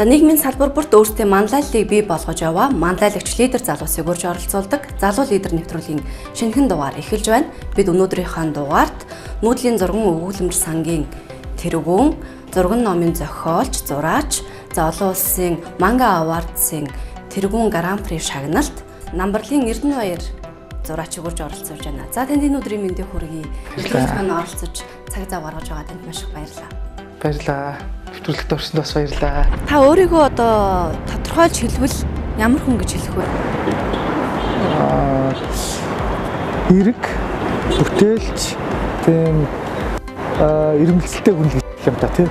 За нийгмийн салбар бүрт өөрсдөө манлайллыг бий болгож яваа манлайлагч лидер залуусыг урьж оролцуулдаг залуу лидер нэвтрүүлгийн шинэхэн дугаар эхэлж байна. Бид өнөөдрийнхөө дугаарт нүүдлийн зурган өвгөлмж сангийн тэргүүн, зурган номын зохиолч, зураач, за олон улсын Манга Awardсын тэргүүн Гран-при шагналт Намбарлын Эрдэнэбаяр зураачиг урьж оролцуулж байна. За танд энэ өдрийн мэндийг хүргэе. Нэвтрүүлэгт оролцож цаг зав гаргаж байгаа танд маш их баярлалаа. Баярлалаа. Нэвтрүүлэгт орсонд бас баярлалаа. Та өөрийгөө одоо тодорхойлж хэлбэл ямар хүн гэж хэлэх вэ? Эрэг, бүтээлч, тийм ирмэлцэлтэй хүн гэх юм та тийм.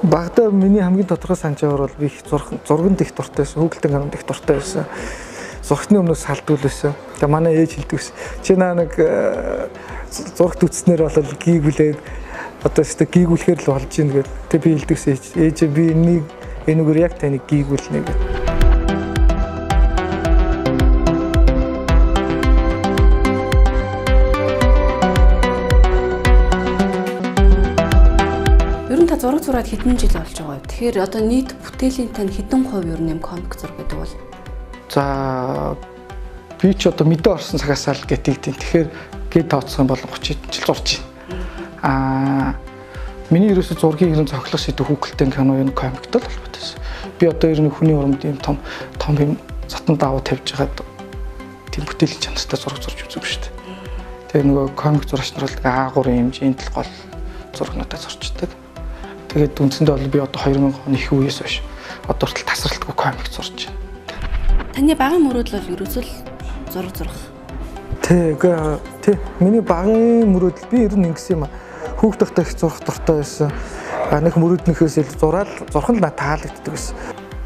Багада миний хамгийн тодорхой санджаагаар бол би их зурганд их дуртай байсан, хүүхэлдэйн гарамд их дуртай байсан. Зурхтны өмнөөс салдгүй байсан. Тэгээ манай ээж хэлдэг ус. Чи нэг зургт үтснээр бол гийгүүлээд одоо ч гийгүүлэхээр л болж ийн гэдэг. Тэг би хэлдэг ус. Ээж би энэгээр яг таныг гийгүүлнэ гэдэг. Ер нь та зураг зураад хэдэн жил болж байгаа вэ? Тэгэхээр одоо нийт бүтээлийн тань хэдэн хувь ер нь юм комик зураг гэдэг бол? За би ч одоо мэдээ орсон цагаас л гэтэгдэн. Тэгэхээр гээд тооцсон бол 30 жил зурж байна. Миний ерөөсө зургийг ерөн цохилох сэдв хүүхэлдэйн кино юм комиктэй л холбоотой. Би одоо ер нь хүний урамд юм том юм затан давуу тавьж хагаад тийм бүтээлийн чанартай зураг зурж үзв шүү дээ. Тэгээ нөгөө комик зурагч нар бол А3 хэмжээнд л гол зургнуудаа зурчдаг. Тэгээд үндсэндээ бол би одоо 2000 оны их үеэс хойш одоо хүртэл тасралтгүй комик зурж байна. Таны багын мөрөөдөл бол ерөөсөө зураг зурах. Тэг. Миний багын мөрөөдөл би ер нь ингэсэн юм аа. Хүүхдтэй их зурх дуртай байсан. Нэг мөрөөднөхөөс ил зураад зурх нь надад таалагддаг байсан.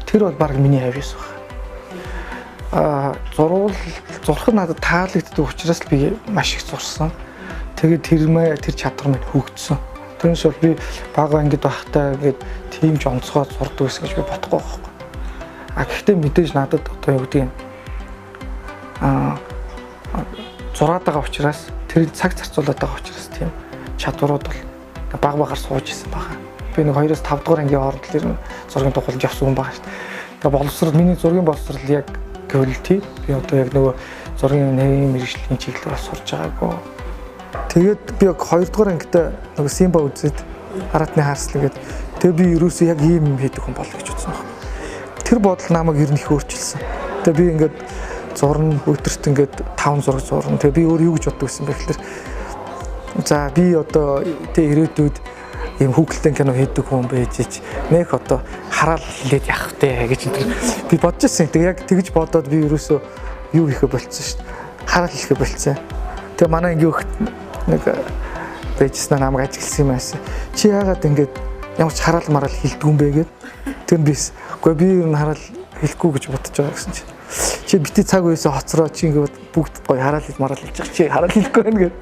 Тэр бол баг миний хавьяас баг. Зурх нь надад таалагддаг учраас л би маш их зурсан. Тэгээд тэр чадвар минь хөгжсөн. Тэрнээс бол би бага ангид байхдаа ингээд тийм ч онцгой зурдаг гэсэн гэж би бодохгүй байхгүй. Гэхдээ мэдээж надад одоо юу гэдэг юм зураад байгаа учраас тэр цаг зарцуулаад байгаа учраас тийм чадварууд бол багаар сууж исэн байгаа. Би нэг 2-5 дугаар ангийн хооронд л зургийн тухайлж явсан хүн байгаа шүү дээ. Тэгээ боловсрол миний зургийн боловсрол яг гэвэл тий би одоо яг нөгөө зургийн нэм мэргэжлийн чиглэлээр сурж байгаагүй. Тэгээд би яг 2 дугаар ангид нөгөө Симба үзээд хараатны хаарслаг гэдэг. Тэгээ би ерөөсөө яг ийм юм хийдэг хүн болов гэж бодсон байна. Тэр бодол намайг ер нь их өөрчилсөн. Тэгээ би ингээд зурна өдөрт ингээд 5 зураг зурна. Тэгээ би өөр юу гэж боддог байсан бэ гэхээр за би одоо тэ ирээдүйд ийм хүүхэлдэйн кино хийдэг хүн байж ич нэг одоо хараал хэлээд явах вэ гэж би бодож ирсэн. Тэгээ яг тэгж бодоод би ерөөсөө юу хийхэ болцсон шүү дээ. Хараал хийхэ болцсон. Тэгээ манай ангийн хөхт нэг байжснаа намайг ажигласан юм байсан. Чи яагаад ингээд ямар ч хараал мараал хэлдэг юм бэ гэд. Тэр бис. Гэхдээ би ер нь хараал хэлэхгүй гэж бодож байгаа гэсэн чи. Чи бити цаг үеэс хоцроо чи ингээд бүгд гоё хараал хэл мараал хэлж байгаа. Чи хараал хэлэхгүй байна гэд.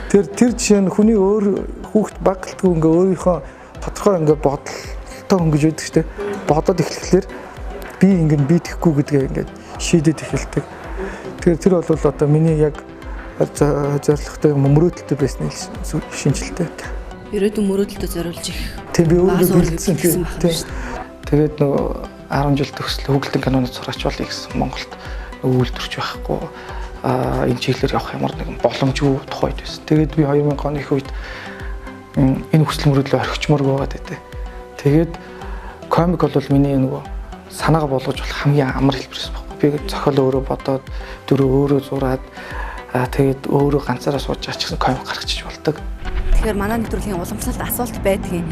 Тэр жишээ нь хүний өөр хүүхд багталгүй ингээ өөрийнхөө тодорхой ингээ бодолтой хүн гэж байдаг шүү дээ. Бодоод эхлэхлээр би ингээ би тэхгүй гэдгээ ингээ шийдээд эхэлдэг. Тэгэхээр тэр бол одоо миний яг зорилготой мөрөөдөлтэй байсны шинжилтэй. Ерөөдөө мөрөөдөлтөд зориулж их. Тийм би өөрөө бэлдсэн тийм. Тэгээд нөгөө 10 жил төгсөл хүүхэлдэйн киноны зураач болъё гэсэн Монголд үйлдвэрч байхгүй. Энэ чиглэлээр явах ямар нэгэн боломжгүй тухайд байсан. Тэгээд би 2000 оны их үед энэ хүсэл мөрөөдлөө орхичмоор байгаад байдаа. Тэгээд комик бол миний нөгөө санаагаа болгож болох хамгийн амар хэлбэрээс баггүй. Би зохиол өөрөө бодоод дөрөв өөрөө зураад тэгээд өөрөө ганцаараа сууж байгаа ч гэсэн комик гаргачих болдог. Тэгэхээр манай нэвтрүүлгийн уламжлалт асуулт байдгийг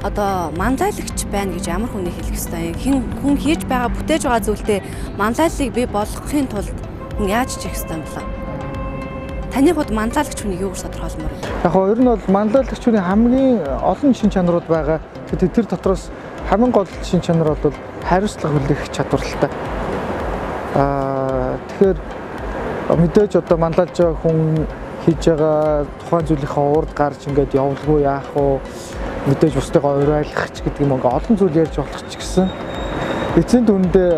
одоо манлайлагч байна гэж ямар хүнийг хэлэх ёстой юм? Хүн хийж байгаа бүтээж байгаа зүйлдээ манлайллыг бий болгохын тулд хүн яаж чих ёстой юм бэ? Таны хувьд манлайлагч хүнийг юу гэж тодорхойлмоор вэ? Яг нь ер нь бол манлайлагч хүний хамгийн олон шин чанарууд байгаа. Тэр дотроос хамгийн гол шин чанар бол хариуцлага хүлээх чадвар л та. Тэгэхээр мэдээж одоо манлайлж байгаа хүн хийж байгаа тухайн зүйлийнхээ урд гарч ингээд явуулгүй яах вэ? Мэдээж бусдыгаа уриалгах ч гэдэг юм ингээ олон зүйл ярьж болох ч гэсэн эцсийн дүндээ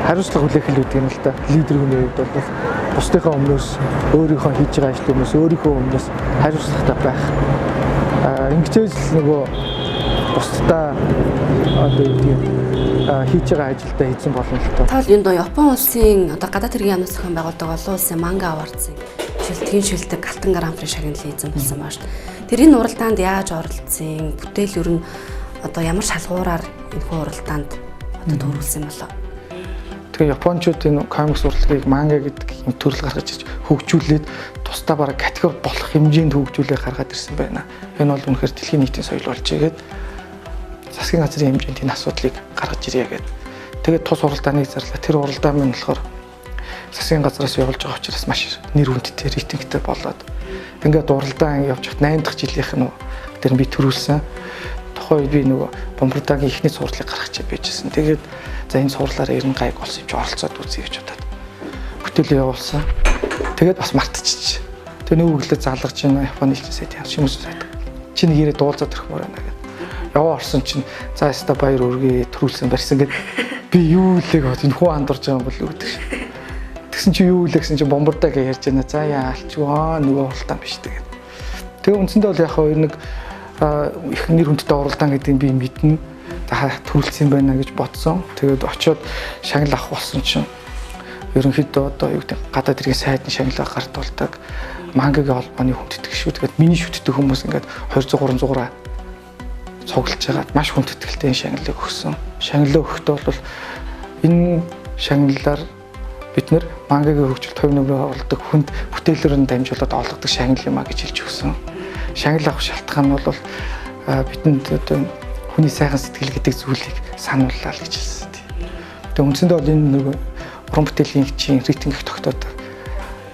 хариуцлага хүлээх л үүдийн л та. Лидер хүний хувьд бол бусдынхаа өмнөөс өөрийнхөө хийж байгаа ажлын өмнөөс өөрийнхөө өмнөөс хариуцлагатай байх. Ингэжээс нөгөө бусдаа одоо юу гэдэг хийж байгаа ажилдаа хийсэн болно л тоо. Тоол энэ Япон улсын одоо гадаад хэргийн яамны зохион байгуулдаг олон улсын манга авардсан шилтгэн шилдэг Алтан гран при шагналыг эзэн болсон баа шүү дээ. Тэр энэ уралдаанд яаж оролцсон? Бүтээл ер нь одоо ямар шалгуураар энэхүү уралдаанд одоо төрүүлсэн болоо? Тэгээ Япончууд энэ комикс урлагийг манга гэдэг юм төрөл гаргаж ирж хөгжүүлээд тусдаа бараг категори болох хэмжээнд хөгжүүлээ гаргаад ирсэн байна. Энэ бол үнэхээр дэлхийн нийтийн соёл болж игээд засгийн газрын хэмжээнд энэ асуудлыг гаргаж ирье гэдэг. Тэгээд тус уралдааныг зарлаа. Тэр уралдаа минь болохоор засгийн газраас явуулж байгаа учраас маш нэр хүндтэй рейтингтэй болоод ингээд уралдаан явж хат 8 дахь жилийнх нь тэр би төрүүлсэн. Тухайн үед би нөгөө бомбардагийн ихний сурвалжийг гаргаж байжсэн. Тэгээд за энэ сурлаараа 90 гайг болсон юм чи оролцоод үзье гэж бодоод бүтээлээ явуулсан. Тэгээд бас мартчихчих. Тэгээ нөгөө хөглөө залгаж байна. Японы хэлний сайд шимс сайд. Чи нэг ирээ дуулзаад өрхмөр байна гэдэг. Яваа орсон чинь за яста баяр өргөө төрүүлсэн барьсан гэд би юу лэг бод энэ хүү андурж байгаа юм бол үүдэх шин. Тэгсэн чи юу лээ гэсэн чи бомбардаг ярьж байна. За яалчгаа нөгөө уралдаан биш тэгээд. Тэгээ үндсэндээ бол яг хоёр нэг их нэр хүндтэй уралдаан гэдэг би мэднэ. За төрүүлсэн байна гэж бодсон. Тэгээд очиод шагнал авах болсон чинь ерөнхийдөө одоо юу гэдэг гадаад иргэн сайдны шагналаа гартуулдаг мангагийн холбооны хүндэтгч шүү. Тэгээд миний шүтдэг хүмүүс ингээд 200 300-аар цуглаж байгаа маш хүндэтгэлтэй шагналыг өгсөн. Шагналаа өгөхдөө бол энэ шагналаар бид нэр мангагийн хөгжилд хувь нэмрээ оруулдаг хүнд бүтээлээр нь дамжуулаад олгодог шагнал юм а гэж хэлж өгсөн. Шагнал авах шалтгаан нь бол бидэнд одоо хүний сайхан сэтгэл гэдэг зүйлийг санууллаа гэж хэлсэн. Тэгээ үндсэндээ бол энэ нэг уран бүтээлийн чинь рейтинг их тогтоодог.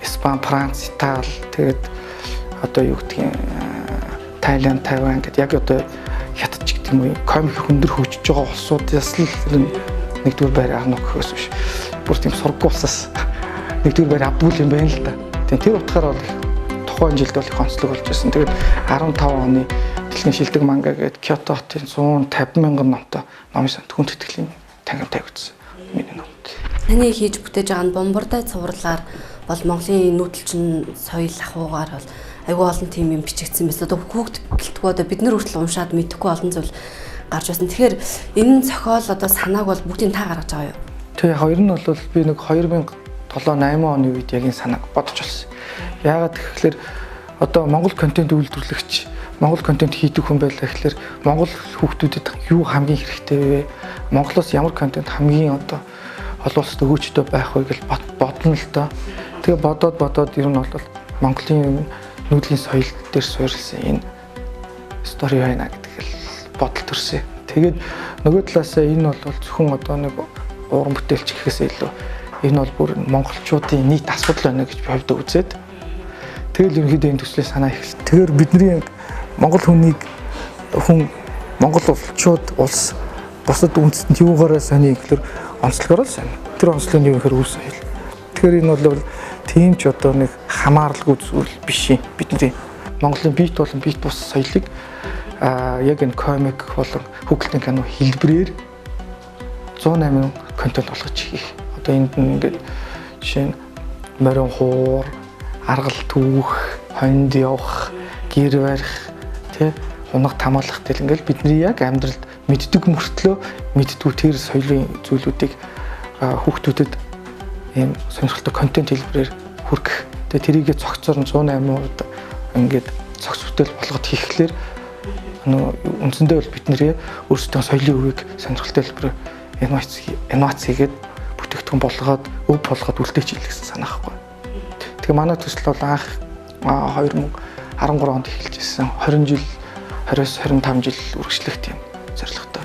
Испани, Франц, Итали тэгээд одоо юу гэдгийг Тайланд, Тайван гэдэг яг одоо хятад ч гэдэг юм уу комик хөндөр хөгжиж байгаа улсуудаас л нэгдүгээр байр авах гэхээс биш. Бүр тийм сургууль улсаас нэгдүгээр байр авдгүй юм байна л да. Тэгээ тэр утгаараа бол тухайн жилд бол их онцлог болж байсан. Тэгээд 15 оны дэлхийн шилдэг манга гэдэг Кёто хотын 150 мянган номтой номын сан хүндэтгэлийн тангим тавигдсан. Миний ном. Таны хийж бүтээж байгаа нь бомбардай цувралаар бол Монголын нүүдэлчин соёл ахуйгаар бол айгүй олон тийм юм бичигдсэн байсан. Одоо хүүхд гэлтгүү одоо бид нар хүртэл уншаад мэдэхгүй олон зүйл гарч байсан. Тэгэхээр энэ зохиол одоо санааг бол бүгдийг та гаргаж байгаа юу? Тэгээ яг ер нь бол би нэг 2007-8 оны үед яг энэ санааг бодож болсон. Яагаад гэхээр одоо Монгол контент үйлдвэрлэгч, Монгол контент хийдэг хүн байлаа гэхээр Монгол хүүхдүүдэд юу хамгийн хэрэгтэй вэ? Монголоос ямар контент хамгийн одоо олон улсад өгөөчтэй байх вэ гэж бодно л доо. Тэгээ бодоод ер нь бол Монголын нүүдлийн соёл дээр суурилсан энэ стори байна гэдэг л бодол төрсөн. Тэгээд нөгөө талаасаа энэ бол зөвхөн одоо нэг уран бүтээлч гэхээс илүү энэ бол бүр монголчуудын нийт асуудал байна гэж би хувьдаа үзээд тэгэл ерөнхийдөө энэ төслийн санаа их. Тэгэхээр бидний монгол монгол улсчууд улс бусад үндэстэн юугаараа сони гэхээр онцлогоор л сони. Тэр онцлог нь юу гэхээр үс соёл. Тэгэхээр энэ бол тийм ч одоо нэг хамааралгүй зүйл биш юм. Бидний Монголын бит болон бит бус соёлыг яг энэ комик болон хүүхэлдэйн кино хэлбэрээр 108 контент болгож хийх. Одоо энд ингээд жишээ нь морин хуур, аргал түүх, хонд явах, гэр барих, тэ унаг тамаалах гэл ингээд бидний яг амьдралд мэддэг мөртлөө мэддгүй тэр соёлын зүйлүүдийг хүүхдүүдэд ийм сонирхолтой контент хэлбэрээр хүргэх. Тэгээ тэрийгэ цогцоор 108% ингээд цогц бүтээл болгоод хийхлээр үндсэндээ бол бидний өөрсдөө соёлын үеийг сонирхолтой хэлбэрээр анимац хийгээд бүтээгдэхүүн болгоод өв болгоод үлдээч хэлсэн санаа байхгүй. Тэгээ манай төсөл бол анх 2013 онд эхэлжсэн. 20 жил 20-25 жил үргэлжлэх тийм зорилготой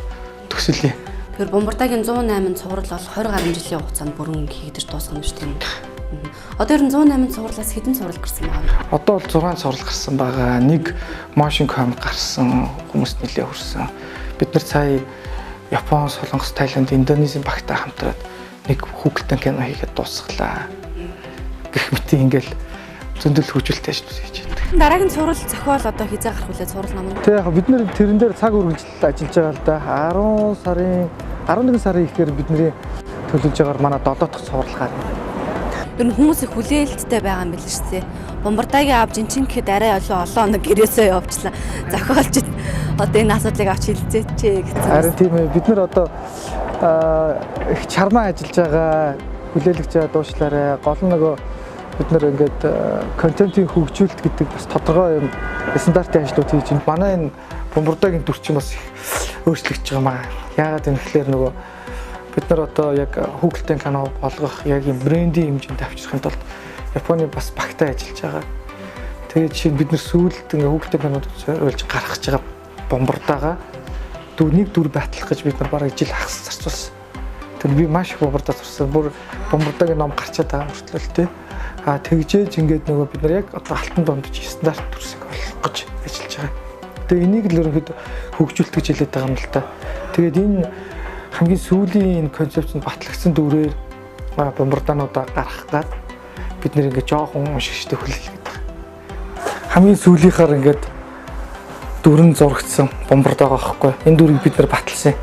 төсөл юм. Тэгэхээр бомбардагийн 108 цуврал бол 20 гаруй жилийн хугацаанд бүрэн хийгдэж дуусгана шүү дээ. Одоо ер нь 108 цувралаас хэдэн цуврал гарсан байгаа вэ? Одоо бол 6 цуврал гарсан байгаа. Нэг motion comic гарсан, хүмүүс нэлээ хүрсэн. Бид нар сая Япон, Солонгос, Тайланд, Индонезийн багтаа хамтраад нэг хүүхэлдэйн кино хийгээд дуусглаа. Гэх мэт ингээл зөндөл хөгжилтэй шүү дээ. Дараагийн цуврал зохиол одоо хизээ гарах үлээ цуврал ном нь. Тэг яг бид нэр тэрэн дээр цаг үргэлжлэл ажиллаж байгаа л да. 11 сарын ихээр бидний төлөвлөж байгаагаар манай 7 дахь цуврал гарна. Тэр нь хүмүүс их хүлээлттэй байгаа юм биш үү? Бомбардагийн авч ин чин гэхэд арай олон хоног гэрээсээ явуулчлаа. Зохиолч одоо энэ асуудлыг авч хилцээч гэсэн. Харин тийм ээ, бид нар одоо их чармаа ажиллаж байгаа хүлээлгэж байгаа дуушлаарай. Гол нь нөгөө бид нар ингээд контентын хөгжүүлэлт гэдэг бас тодорхой юм стандартын ажлууд хийж байна. Манай энэ бомбардагийн дүр чинь бас их өөрчлөгдөж байгаа маа. Яагаад юм гэхээр нөгөө бид нар одоо яг хүүхэлдэйн кино болгох яг юм брендийн хэмжээнд авчрахын тулд Японы бас багтаа ажиллаж байгаа. Тэгээд жишээ нь бид нар сүүлд ингээ хүүхэлдэйн кинод зориулж гаргаж байгаа бомбардаага нэг дүр батлах гэж бид нар бараг жил хагас зарцуулсан. Тэгээд би маш их бомбардаа зурсан. Бүр бомбардагийн ном гарчаад байгаа мөртлөө тий. Тэгжээж ингээд нөгөө бид нар яг одоо алтан дондж стандарт дүрсийг олох гэж ажиллаж байгаа. Тэгээ энийг л ерөнхийдөө хөгжүүлэлт гэж хэлээд байгаа юм л та. Тэгээд энэ хамгийн сүүлийн концепцэнд батлагдсан дүрээр бомбардаануудаа гаргах гад бид нэр ингээд жоохон уншигчтэй хүлээлгээд байгаа. Хамгийн сүүлийнхаар ингээд дүрэн зурагдсан бомбардаа байхгүй. Энэ дүрийг бид нар баталсан.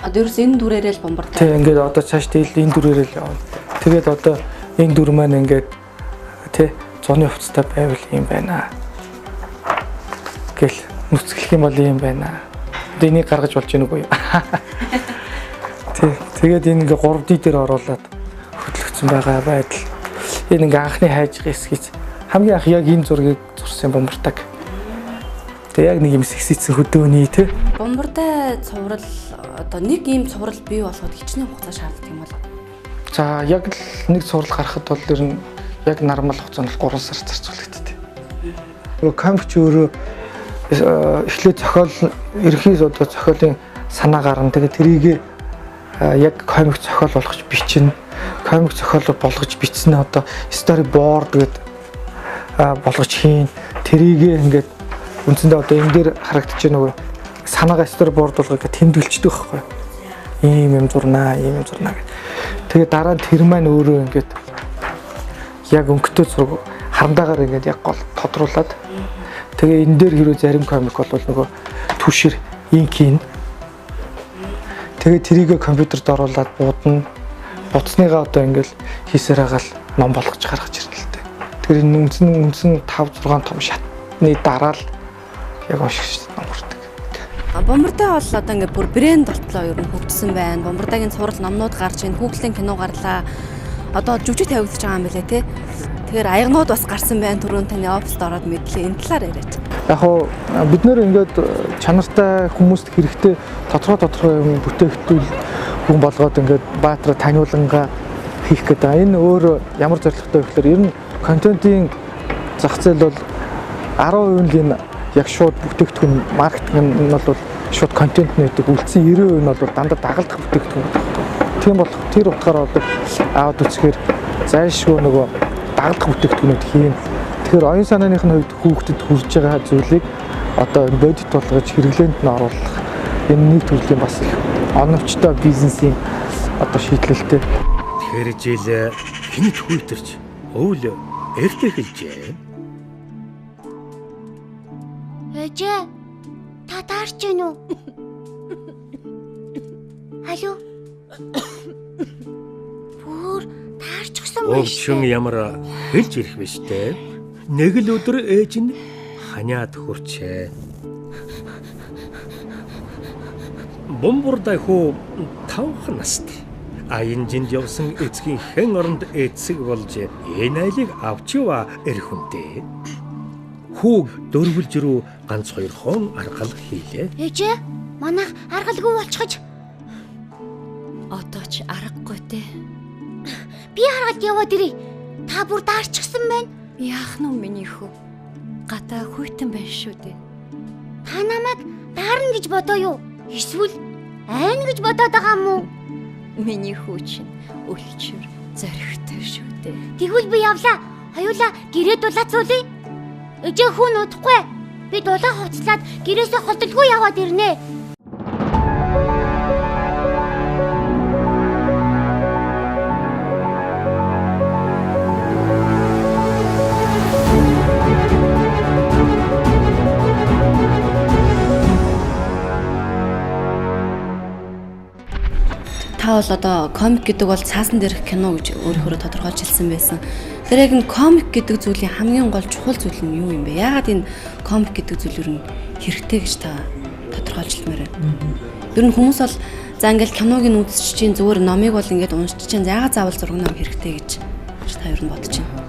Одоо ерөөс энэ дүрээрээ л бомбардаа. Тэг ингээд одоо цааш тэгэл энэ дүрээрээ л явна. Тэгээд одоо энэ дүр маань ингээд тий зуны хувцастай байвал юм байна. Гэл нүцгэлэх юм бол юм байна. Одоо энийг гаргаж болж гэнэ үгүй юу? Тий. Тэгээд энэ ингээ 3D дээр оруулаад хөтлөгдсөн байгаа байдал. Энэ ингээ анхны хайж хэсгийц хамгийн анх яг энэ зургийг зурсан бомбардаг. Тэгээ яг нэг юм сэгсийцэн хөдөөний тий. Бомбардай цуврал одоо нэг ийм цуврал бий болоход хичнээн хугацаа шаарддаг юм бол. За яг л нэг цуврал гаргахад бол ер нь яг нормал хугацаанд 3 сар зарцуулагддаг. Нөгөө комикч өөрөө эхлээд зохиол ерхийс одоо зохиолын санаа гарна. Тэгээд тэрийг яг комик зохиол болгож бичнэ. Комик зохиол болгож бичснэ одоо storyboard гэдэг болгож хийн. Тэрийг ингээд үндсэндээ одоо энэ дээр харагдаж байгаа нөгөө санаагаа storyboard болгож тэмдэглэждэг байхгүй. Ийм юм зурнаа, ийм юм зурнаа гэдэг. Тэгээд дараа нь тэр маань өөрөө ингээд яг өнгөтэй зураг харандаагаар ингээд яг гол тодруулаад тэгээ энэ дээр хэрэг зарим комик бол нөгөө түшэр инкийн тэгээ тэрийг компьютерд оруулаад буудна. Буцсныгаа одоо ингээл хийсээр хагаал ном болгож гаргаж ирнэ л дээ. Тэгэхээр энэ үндсэн 5 6 том шатны дараа л яг уншигч ном хүрдэг. Бомбардай бол одоо ингээд бүр брэнд болтлоо ер нь хөгжсөн байна. Бомбардайгийн цуврал номнууд гарч ийн, хүүхлийн кино гарлаа. Одоо жүжиг тавигдаж байгаа юм билэ тий. Тэгэхээр аягнууд бас гарсан байна. Түрүүн таны оффист ороод мэдлээ. Энэ талаар яриач. Яг уу бид нэр ингээд чанартай хүмүүст хэрэгтэй тодорхой юм бүтээгдэхүүн хүн болгоод ингээд баатар таниулангаа хийх гэдэг. Энэ өөр ямар зорилготой вэ гэхээр ер нь контентын зах зээл бол 10% нь яг шууд бүтээгдэхүүн маркетинг нь бол шууд контент нээдэг. Үлдсэн 90% нь бол дандаа дагалдах бүтээгдэхүүн байдаг. Тийм болох тэр утгаараа одоо аауд үсгээр зайлшгүй нөгөө дагалдах бүтээгдэхүүнүүд хийн. Тэгэхээр оюун санааных нь хувьд хүүхдэд хүрж байгаа зүйлийг одоо бодит болгож хэрэглээнд нь оруулах энэ нэг төрлийн бас их оновчтой бизнесийн одоо шийдлэлтэй. Тэгэхээр жил хинт хүйтэрч өвл эртэ хэлжээ. Ээжээ та таарч гэнэ үү? Алло. Бүр таарчихсан байх Өвчин ямар хэлж ирэх вэ штэ? Нэг л өдөр ээж нь ханиад хүрчээ. Бомбардай хөө 5 настай. Аянжинд явсан эцгийн хэн оронд эцэг болж энэ айлыг авчива эрхүнтэй. Хүүг дөрвөлж рүү ганц 2 хон аргал хийлээ. Ээжээ манайх аргалгүй болчихож. Одоо ч аргагүй дээ. Би харгалт яваад ирээ. Та бүр даарчихсан байна. Яах нь миний хүү? Гатаа хүйтэн байна шүү дээ. Та намайг даарна гэж бодоо юу? Эсвэл айн гэж бодоод байгаа юм уу? Миний хүү чинь өлчөр зоригтой шүү дээ. Тэгвэл би явлаа. Хоёулаа гэрээ дулаацуулъя. Ээжээ хүн удахгүй. Би дулаа хувцлаад гэрээсээ холдолгүй яваад ирнэ. Та та бол одоо комик гэдэг бол цаасан дээрх кино гэж өөрөөр тодорхойлж хэлсэн байсан. Тэр яг энэ комик гэдэг зүйлийн хамгийн гол чухал зүйл нь юу юм бэ? Яагаад энэ комик гэдэг зүйл ер нь хэрэгтэй гэж та тодорхойлжлмаар байна? Ер нь хүмүүс бол за ингээл киног нь үзчих чинь зүгээр номыг бол ингээд уншиж чинь яагаад заавал зураг ном хэрэгтэй гэж та ер нь бодож байна?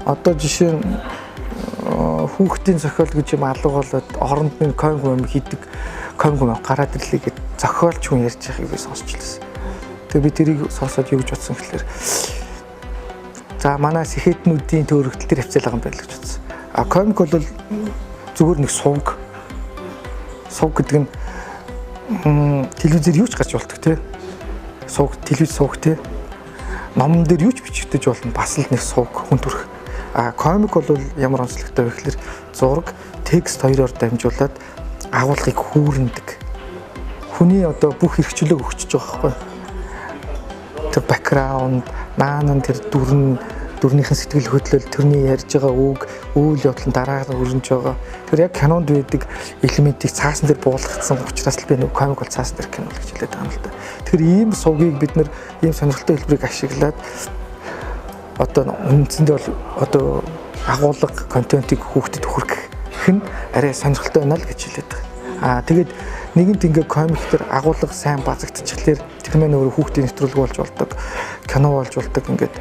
Одоо жишээ нь хүүхдийн зохиол гэж юм алга болоод оронд нь комик юм хийдэг комик юм гараад ирлээ гэд зохиолч хүн ярьж байгааг би сонсч лээс. Тэгээ би тэрийг сонсоод юу гэж бодсон гэхээр за манай сэхэднүүдийн төөрөгдөл төр хвцаал байгаа юм байна л гэж бодсон. А комик бол зүгээр нэг сувг гэдэг нь телевизээр юу ч гарч болдог тий. Сувг телевиз сувг тий. Номон дээр юу ч бичигдэж болно бас л нэг сувг хүн төрх. А комик бол ямар онцлогтой вэ гэхээр зураг, текст хоёроор дамжуулаад агуулгыг хүүрнэдэг. Хүний одоо бүх хэрэгчлөөг өгчөж байгаа байхгүй. Тэр бэкграунд, наан тэр дүрнийхэн сэтгэл хөдлөл, тэрний ярьж байгаа үг, үйл явдал нь дараагаар өрнөж байгаа. Тэр яг кинонд байдаг элементийг цаасан дээр буулгацсан учраас л би нэг комик бол цаасан дээр кино гэж хэлээд байгаа юм л да. Тэгэхээр ийм сувгийг бид нэр ийм сонирхолтой хэлбэрийг ашиглаад одоо үндсэндээ бол одоо агуулга контентыг хүүхдэд хүргэх нь арай сонирхолтой байна л гэж хэлээд байгаа. Тэгээд нэгэнт ингээ комик төр агуулга сайн базагдчихлаар тэр мань өөрөө хүүхдийн нэвтрүүлэг болж болдог, кино болж болдог ингээд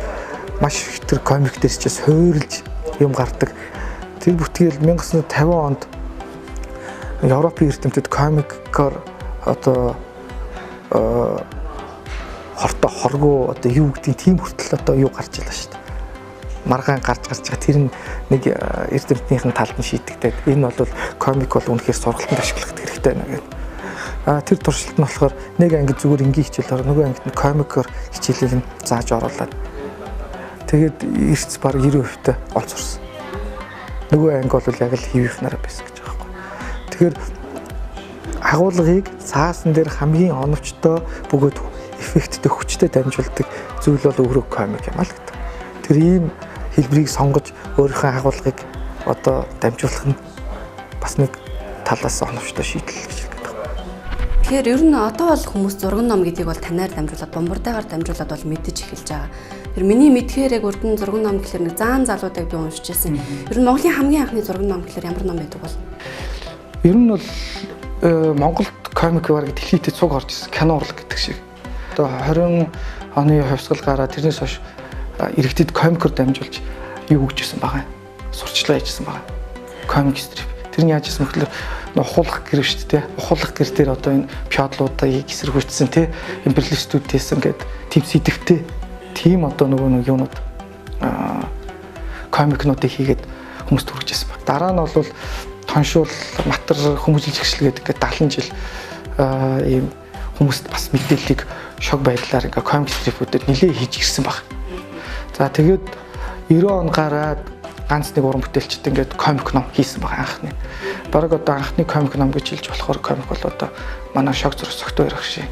маш их тэр комик дээр ч суурилж юм гардаг. Тэр бүтгээл 1950 онд Европын эрдэмтэд комикоор одоо хоргоо одоо юу гэдэг тийм хүртэл одоо юу гарч илаа шүү дээ. Маргаан гарч байгаа тэр нэг эрдэмтнийхэн талд нь шийдэгдээд энэ бол комик бол үнэхээр сургалтанд ашиглах хэрэгтэй байна гэдэг. Тэр туршилт нь болохоор нэг анги зүгээр энгийн хичээлээр нөгөө ангид нь комикоор хичээлийг нь зааж оруулаад тэгээд эрс баг 90% олзурсан. Нөгөө анги бол яг л хийх нараа байсан гэж байгаа юм. Тэгэхээр агуулгыг цаасан дээр хамгийн оновчтой бөгөөд эффекттэй хүчтэй дамжуулдаг зүйл бол өөрөө комик юм аа л гэдэг. Тэр ийм хэлбэрийг сонгож өөрийнхөө агуулгыг одоо дамжуулах нь бас нэг талаас оновчтой шийдэл гэж хэлдэг. Тэгэхээр ер нь одоо бол хүмүүс зураг ном гэдгийг бол танаар дамжуулаад бомбардаагаар дамжуулаад бол мэдэж эхэлж байгаа. Тэр миний мэдхээр яг урд нь зураг ном гэхэлэр нэг заан залуудыг би уншиж байсан. Ер нь Монголын хамгийн анхны зураг ном гэхэлэр ямар ном байдаг бол? Ер нь бол Монголд комик бараг дэлхийд цуг орж ирсэн кино урлаг гэдэг шиг. Одоо 20 оны хувьсгал гараад тэрнээс хойш иргэдэд комикоор дамжуулж юу өгчсэн байгаа. Сурчлаа хийжсэн байгаа. Комик стрип. Тэр нь яаж хийсэн мэхлээр ухуулах гэр шүү дээ. Ухуулах гэр дээр одоо энэ пиадлуудыг эсэргүүцсэн тий империалистүүд хийсэн гэдэг тийм сэдвтэй тийм одоо нөгөө нэг юунууд комикнуудыг хийгээд хүмүүст хүргэжсэн баг. Дараа нь бол тоншуул матар хүмүүжил жигшил гэдэг 70 жил ийм хүмүүст бас мэдээллийг шог байдлаар ингээ комик стрипүүдээр нэлээд хийж ирсэн баг. За тэгээд 90 он гараад ганц нэг уран бүтээлчд ингээд комик ном хийсэн баг анхны. Бараг одоо анхны комик ном гэж хэлж болохоор комик бол одоо манай шог зураг согтуу ярих шээ.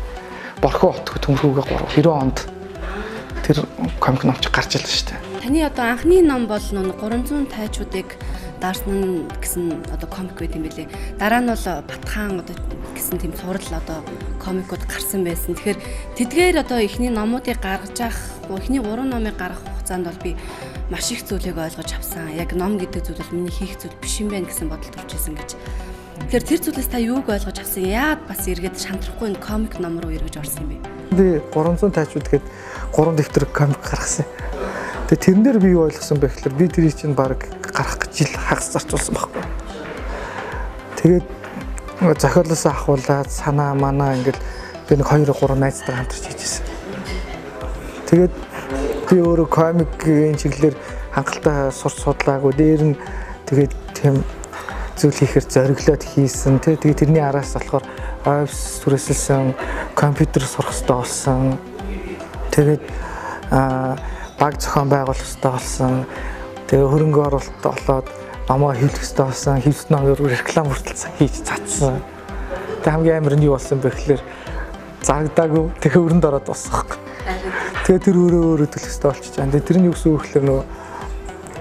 Борхоо отго төмөрхүүгээ 90 онд тэр комик ном ч гарч илаа шүү дээ. Таны одоо анхны ном бол 300 тайчуудыг даарсан гэсэн одоо комик байт юм билээ. Дараа нь бол Батхан одоо гэсэн тийм сурал одоо комикууд гарсан байсан. Тэгэхээр тэдгээр одоо эхний номуудыг гаргаж явах, эхний 3 номыг гаргах хугацаанд бол би маш их зүйлийг ойлгож авсан. Яг ном гэдэг зүйл бол миний хийх зүйл биш юм байна гэсэн бодол төрж исэн гэж. Тэгэхээр тэр зүйлээс та юуг ойлгож авсан? Яад бас эргээд шантрахгүй энэ комик ном руу эргэж орсон юм бэ? Би 300 тайчууд гээд 3 дэвтэр комик гаргасан. Тэгээ тэрэн дээр би юу ойлгосон бэ гэхээр би тэрийг чинь баг гарах гэж жил хагас зарцуулсан байхгүй. Тэгээд зохиолоос ахуулаад санаа манаа ингээл би нэг 2-3 найзтайгаа хамтарч хийжсэн. Тэгээд би өөрөө комикийн чиглэлээр хангалттай сурч судлаагүй дээр нь тэгээд тийм зүйл хийхээр зориглоод хийсэн. Тэгээд тэрний араас болохоор офис түрээсэлсэн, компьютер сурах хэрэгтэй болсон. Тэгээд баг зохион байгуулах хэрэгтэй болсон. Тэгээ хөрөнгө оруулалт болоод номоо хийх хэрэгтэй болсон. Хэвс номоор реклам хүртэл хийж цацсан. Тэгээ хамгийн амар нь юу болсон бэ гэхээр зарагдаагүй. Тэгээ өрөнд ороод босгохгүй. Тэгээ тэр өөрөө төлөх хэрэгтэй болчихж байгаа. Тэгээ тэр нь юу гэсэн үг гэхээр нөгөө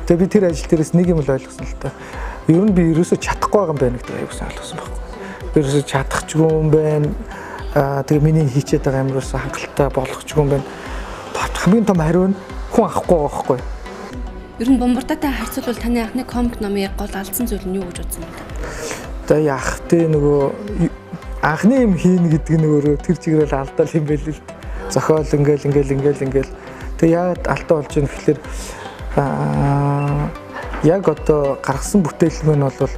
тэгээ би тэр ажил дээрээс нэг юм л ойлгосон л та. Ер нь би ерөөсөө чадахгүй байгаа юм байна гэдэг аюулсан ойлгосон байхгүй. Би ерөөсөө чадахчгүй юм байна. Тэгээ миний хийчээд байгаа амираас хангалттай болгочихгүй юм байна. Хамгийн том хариу нь хүн авахгүй байгаа байхгүй. Ер нь Бомбардаатай харьцуулбал таны анхны комик номын гол алдсан зүйл нь юу гэж бодсон бэ? Тэгээ яах те нөгөө анхны юм хийн гэдэг нь өөрөө тэр чигээр л алдаал юм байл л. Зохиол ингээл. Тэгээ яагаад алдаа болж байна гэхэлэр яг одоо гаргасан бүтээл мань бол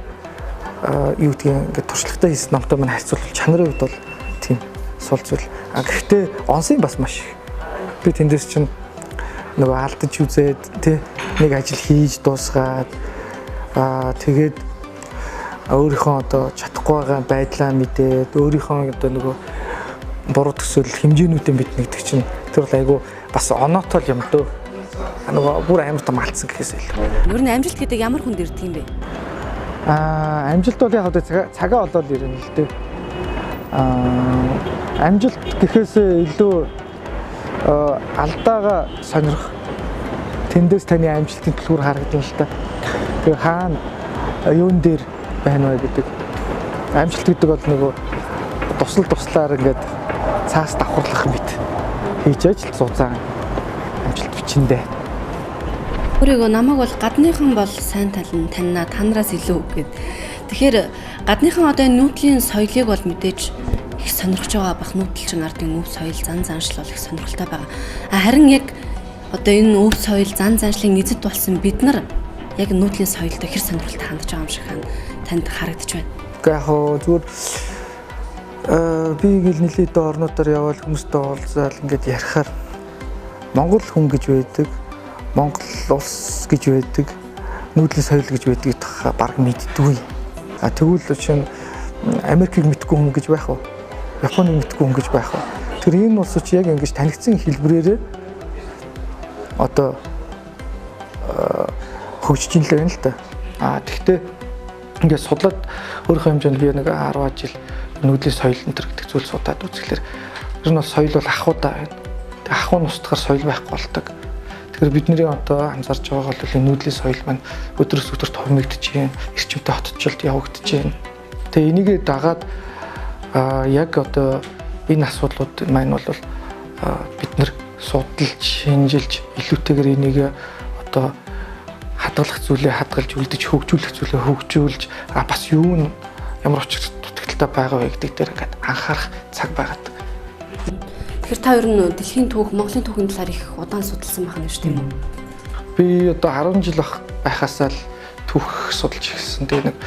юу гэдгийг ингээд туршлагатай хийсэн номтой мань харьцуулбал чанарын хувьд бол тийм сул зүйл. Гэхдээ онсын бас маш их. Би тэндээс чинь нөгөө алдаж үзээд тий нэг ажил хийж дуусгаад тэгээд өөрийнхөө одоо чадахгүй байгаа байдлаа мэдээд өөрийнхөө одоо нөгөө буруу төсөөл хэмжээнүүдээ бид нэгдэг чинь тэр бол айгүй бас оноотой юм дөө. Нөгөө бүр амар том алдсан гэхээс илүү. Ер нь амжилт гэдэг ямар хүнд ирдэг юм бэ? Амжилт бол яг одоо цагаа олоод ирнэ л дээ. Амжилт гэхээс илүү алдаагаа сонирх. Тэндээс таны амжилтын түлхүүр харагдана л та. Тэгээ хаана юун дээр байна вэ гэдэг. Амжилт гэдэг бол нөгөө туслаар ингээд цаас давхарлах мэт хийж ажил зузаан амжилт бичэндээ. Өөрийгөө намайг бол гадныхан бол сайн таньна танараас илүү гэд. Тэгэхээр гадныхан одоо энэ нүүдлийн соёлыг бол мэдээж их сонирхож байгаа бах нүүдэлчин ардын өв соёл зан заншил бол их сонирхолтой байгаа. Харин яг одоо энэ өв соёл зан заншлын эзэд болсон бид нар яг нүүдлийн соёлд хэр сонирхолтой хандж байгаа юм шиг танд харагдаж байна. Гэхдээ яг зүгээр би гэл нэлээд орнуудаар явбал хүмүүстэй уулзаал ингээд ярихаар Монгол хүн гэж байдаг, Монгол улс гэж байдаг, нүүдлийн соёл гэж байдгийг баг мэддэггүй. Тэгвэл чинь Америкийг мэдгүй хүн гэж байх уу? Японыг мэдгүй хүн гэж байх уу? Тэр энэ улс чи яг ингэж танигдсан хэлбэрээр одоо хөгжиж ин л байна л та. Тэгвэл ингээд судлаад өөрийнхөө хэмжээнд би нэг 10 жил нүүдлийн соёл энэ гэдэг зүйл судаад үзэхлээр ер нь бол соёл бол ахуйдаа байна. Тэгээ ахуй нь устгахаар соёл байхгүй болдог. Тэгэхээр бидний одоо анзаарч байгаа бол энэ нүүдлийн соёл маань өдрөөс өдөрт хөвмөгдөж байна. Эрчимтэй хотчлолд явагдаж байна. Тэгээ энийгээ дагаад яг одоо энэ асуудлууд маань бол бид нэр судалж, шинжилж, илүүтэйгээр энийг одоо хадгалах зүйлээ хадгалж, үлдэж хөгжүүлэх зүйлээ хөгжүүлж бас юу нь ямар учир дутагдaltaй байгаа вэ гэдэг дээр ингээд анхаарах цаг байгаад. Тэгэхээр та ер нь дэлхийн түүх, Монголын түүхийн талаар их удаан судалсан байх нь шүү дээ юм уу? Би одоо 10 жил байхасаа л түүх судалж ирсэн. Тэгээ нэг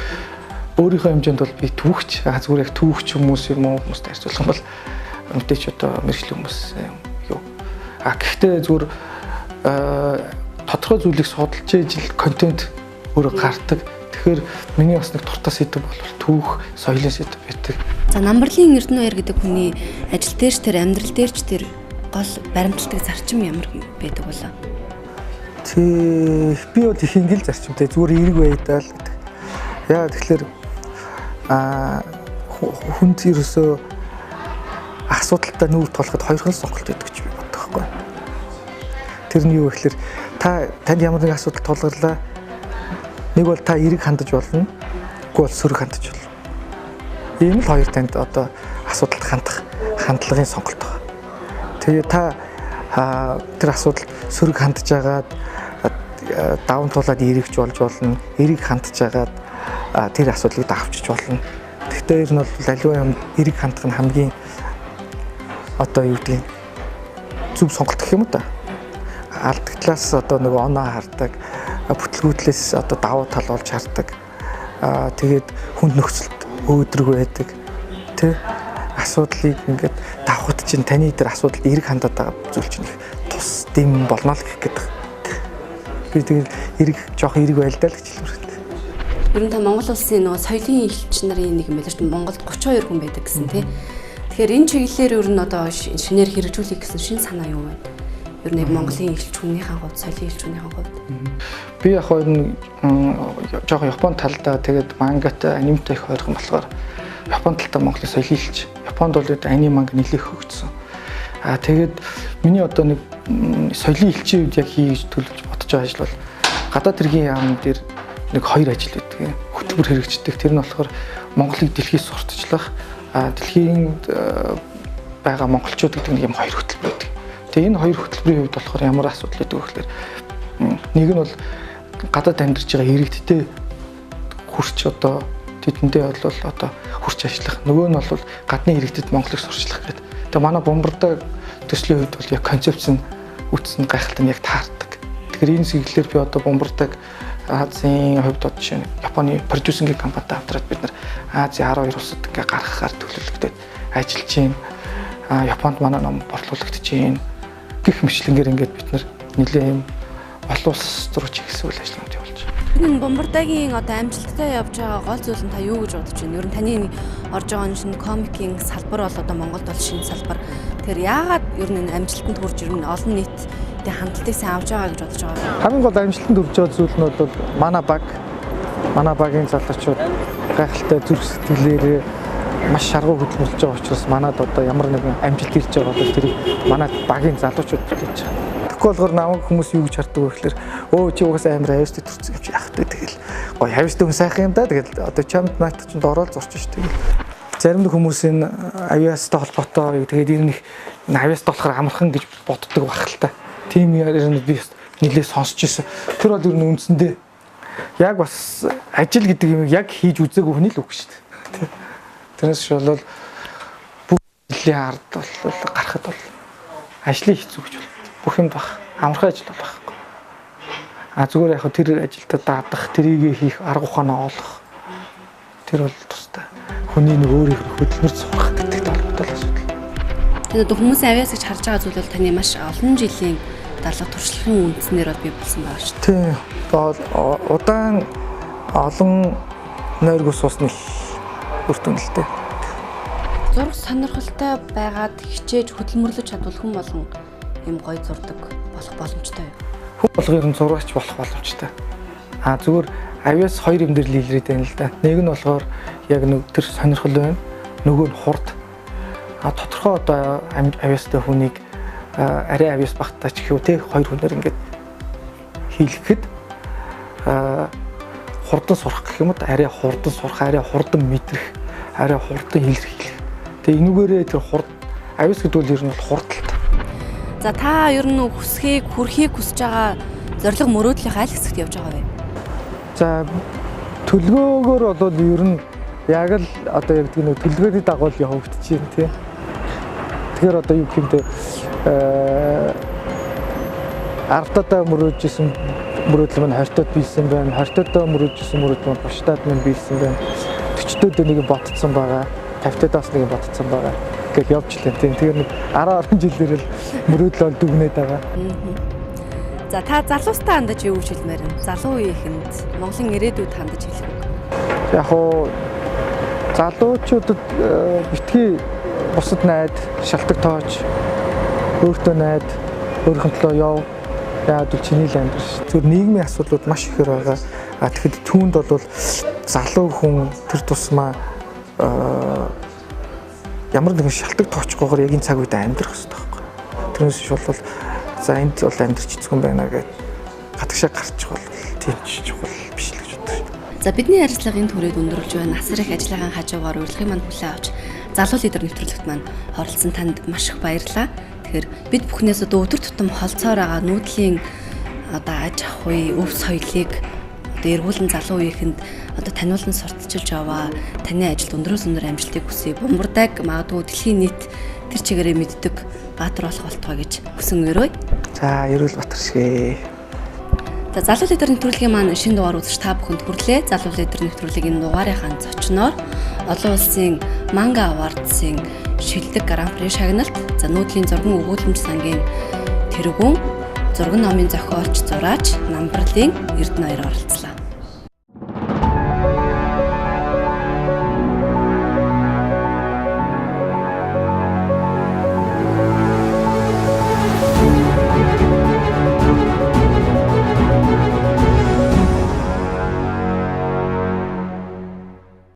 өөрийнхөө хэмжээнд бол би түүхч, зүгээр яг түүхч хүмүүс юм уу хүмүүстэй харьцуулах юм бол мэдээч одоо мэржлийн хүмүүс юу. Гэхдээ зүгээр тодорхой зүйлийг судалж ижил контент өөрөө гардаг. Тэгэхээр миний бас нэг дуртай сэдв бол түүх, соёлын сэдв байдаг. За Намбарлын Эрдэнэ баяр гэдэг хүний ажил дээрч тэр амьдрал дээрч тэр гол баримтлагдаг зарчим ямар байдаг болоо? Би бол их ингээл зарчимтай зүгээр эерэг байдаа л гэдэг. Яа тэгэхээр хүнд ерөөсөө асуудалтай нүүр тулахад хоёр хэл сонголт өгдөг гэж би боддог байхгүй. Тэр нь юу гэхээр танд ямар нэг асуудал тулгарлаа. Нэг бол та эерэг хандаж болно. Үгүй бол сөрөг хандаж болно. Ийм л хоёр танд одоо асуудалд хандах хандлагын сонголт байна. Тэгээ та тэр асуудалд сөрөг хандж агаад даван туулаад эерэгч болж болно. Эерэг хандж агаад тэр асуудлыг давчиж болно. Гэхдээ ер нь бол аливаа юм эерэг хандах нь хамгийн одоо юу гэдэг зөв сонголт гэх юм уу та. Алдагдлаас одоо нэг оноо хардаг, бүтлгүүтлээс одоо давуу тал болж хардаг. Тэгээд хүнд нөхцөлд өөдрөг байдаг. Тэ асуудлыг ингээд давхад чинь таны дээр асуудал эерэг хандаад байгаа зүйл чинь тус дэм болно л гэх гээд. Би тэгээд эерэг жоох эерэг байлдаа л гэж хэлмээр. Ер нь та Монгол улсын нөгөө соёлын элч нарын нэг юм байл шүү дээ. Монголд 32 хүн байдаг гэсэн тий. Тэгэхээр энэ чиглэлээр ер нь одоо шинээр хэрэгжүүлэх гэсэн шин санаа юу вэ? Ер нь Монголын элч хүнийхэн хувьд, соёлын элч хүнийхэн хувьд. Би яг энэ жоох Япон талдаа тэгээд мангатай анимтай их ойрхон болохоор Япон талдаа Монголын соёлын элч. Японд бол аним манга нэлээд хөгжсөн. Тэгээд миний одоо нэг соёлын элчийн үед яг хийж төлөвлөж бодож байгаа ажил бол гадаад хэргийн яам дээр нэг хоёр ажил байдаг. Хөтөлбөр хэрэгждэг. Тэр нь болохоор Монголыг дэлхийд сурталчлах, дэлхийн байгаа монголчууд гэдэг нэг юм хоёр хөтөлбөр байдаг. Тэгээ энэ хоёр хөтөлбөрийн хувьд болохоор ямар асуудал байдаг вэ гэхээр нэг нь бол гадаад амьдарч байгаа иргэдтэй хурц одоо тэдэндээ бол одоо хурц ажиллах. Нөгөө нь бол гадны иргэдэд Монголыг сурчлах гэдэг. Тэгээ манай бомбардаг төслийн хувьд бол яг концепц нь үтсэн гайхалтай нь яг таардаг. Тэгэхээр энэ сэглэлээр би одоо бомбардаг Азийн хувьд одоо жишээ нь Японы продюсинг компанитай хамтраад бид нар Азийн 12 улсад ингээ гаргахаар төлөвлөгдөд ажиллаж байна. Японд манай ном борлуулагдаж байна. Гэх мэтлэнгээр ингээд бид нар нэлээд юм олон улс руу чиглэсэн үйл ажиллагаанд явуулж байна. Энэ бомбардагийн одоо амжилттай явж байгаа гол зүйл нь та юу гэж бодож байна? Ер нь таны орж байгаа шинэ комикийн салбар бол одоо Монголд бол шинэ салбар. Тэгэхээр яагаад ер нь амжилтанд хүрж ер нь олон нийтийн хандлагыг сайн авч байгаа гэж бодож байгаа? Хамгийн гол амжилтанд хүрж байгаа зүйл нь бол манай багийн залуучууд гайхалтай зүрх сэтгэлээр маш шаргуу хөдөлмөрлөж байгаа учраас манад одоо ямар нэгэн амжилт ирж байгаа бол тэрийг манай багийн залуучууд бүтээж байгаа. Тэгэхгүй болохоор намайг хүмүүс юу гэж хардаг вэ гэхээр өө чи угаасаа амар авьяастай төрсөн юм чи яах вэ тэгэл гоё авьяастай хүн сайхан юм да тэгэл одоо чамд наат ч дорол зурч ш тэгэл заримд хүмүүс энэ авьяастай холбоотой тэгээд ер нь авьяастай болохоор амархан гэж боддог байх л та. Тим ярина би нэлээд сонсч ирсэн. Тэр бол ер нь үндсэндээ яг бас ажил гэдэг юм яг хийж үзээгүй хүний л үг шүү дээ. Тэрнээс бол бүх жилийн ард бол гарахад бол ажлын хэцүү гэж байна. Бүх юмд баг амархан ажил бол байхгүй. Зүгээр яг тэр ажилдаа даадах, тэрийг хийх арга ухаанаа олох. Тэр бол тустай. Хүний нэг өөрийнхөө хөдөлмөр сурах гэдэг толботой асуудал. Тэгээд хүмүүсийн авьяас гэж харж байгаа зүйл бол таны маш олон жилийн даралга туршлагын үндснээр бол бий болсон байгаа шүү дээ. Тийм. Удаан олон нойргоо суусны үр дүн л дээ. Зураг сонирхолтой байгаад хичээж хөдөлмөрлөж чадвал хүн болгон юм гоё зурдаг болох боломжтой юу? Хүн болгон ер нь зурагч болох боломжтой. Зүгээр авьяас хоёр юм дээр лилрээд байна л да. Нэг нь болохоор яг нэг тэр сонирхол байна. Нөгөө нь хурд. Тодорхой одоо авьяастай хүнийг арай авьяас багтаач гэхүү те хоёр хүнээр ингээд хийлгэхэд хурдан сурах гэх юм уу арай хурдан сурах, арай хурдан мэдрэх, арай хурдан илэрхийлэх. Тэгээ энүүгээрээ тэр хурд авьяас гэдэг нь ер нь хурдталт. За та ер нь хүрхийг хүсэж байгаа зорилго мөрөөдлийн аль хэсэгт явж байгаа вэ? За төлөвлөгөөгөөр бол ер нь яг л одоо яг тийм нэг төлөвлөгөөний дагуу явагдаж байна тийм. Тэгэхээр одоо юу гэмтэй ардтаа мөрөөжсэн мөрөөдөл маань 20-тод биелсэн байна. 20-тод мөрөөжсэн мөрөөдөл маань 30-тад маань биелсэн байна. 40-тод нэг ботцсон байгаа. 50-тадаас нэг ботцсон байгаа. Гэж явж лээ тийм. Тэгэхээр нэг 10 жилээр л мөрөөдөл бол дүгнээд байгаа. За та залуустай хандаж юу гэж хэлмээр вэ? Залуу үеийнхэнд Монголын ирээдүйд хандаж хэлэх үг. Яг уу залуучуудад битгий бусад найд, шалтгаан тоож, өөртөө найд, өөрийнхөө төлөө яв. Яад бол чиний л амьдрал ш. Зүгээр нийгмийн асуудлууд маш ихээр байгаа. Тэгэхэд түүнд бол залуу хүн тэр тусмаа ямар нэгэн шалтгаан тоочгоогоор яг энэ цаг үед амьдрах хэрэгтэй байхгүй. Тэрнээс бол за энд бол амьдрч эцгэн байна гэж гадагшаа гарч бол тийм ч чухал биш л гэж боддог. За бидний ярилцлагын түрээд өндөрлж байна. Асар их ажиллагааны хажуугаар урилгын манд хүлээн авч залуу лидер нэвтрүүлэгт маань оролцсон танд маш их баярлалаа. Тэгэхээр бид бүхнээс одоо өдөр тутам холцоор байгаа нүүдлийн одоо аж ахуй, өв соёлыг одоо эргүүлэн залуу үеийнхэнд одоо таниулан сурталчилж аваа. Таны ажилд өндрөөс өндөр амжилтыг хүсье. Бомбардаг магадгүй дэлхийн нийт тэр чигээрээ мэддэг баатар болох болтугай гэж хүсэн өрөөе. За эрүүл батар шгэ. За залуу лидер нэвтрүүлгийн маань шинэ дугаар үзэж та бүхэнд хүрлээ. Залуу лидер нэвтрүүлгийн дугаарынхаа зочноор олон улсын Манга Award-ын шилдэг гран-при шагналт, за нүүдлийн зургийн өгүүлэмж сангийн тэргүүн, зургийн номын зохиолч, зураач Намбарлын Эрдэнэ баяр оролцлоо.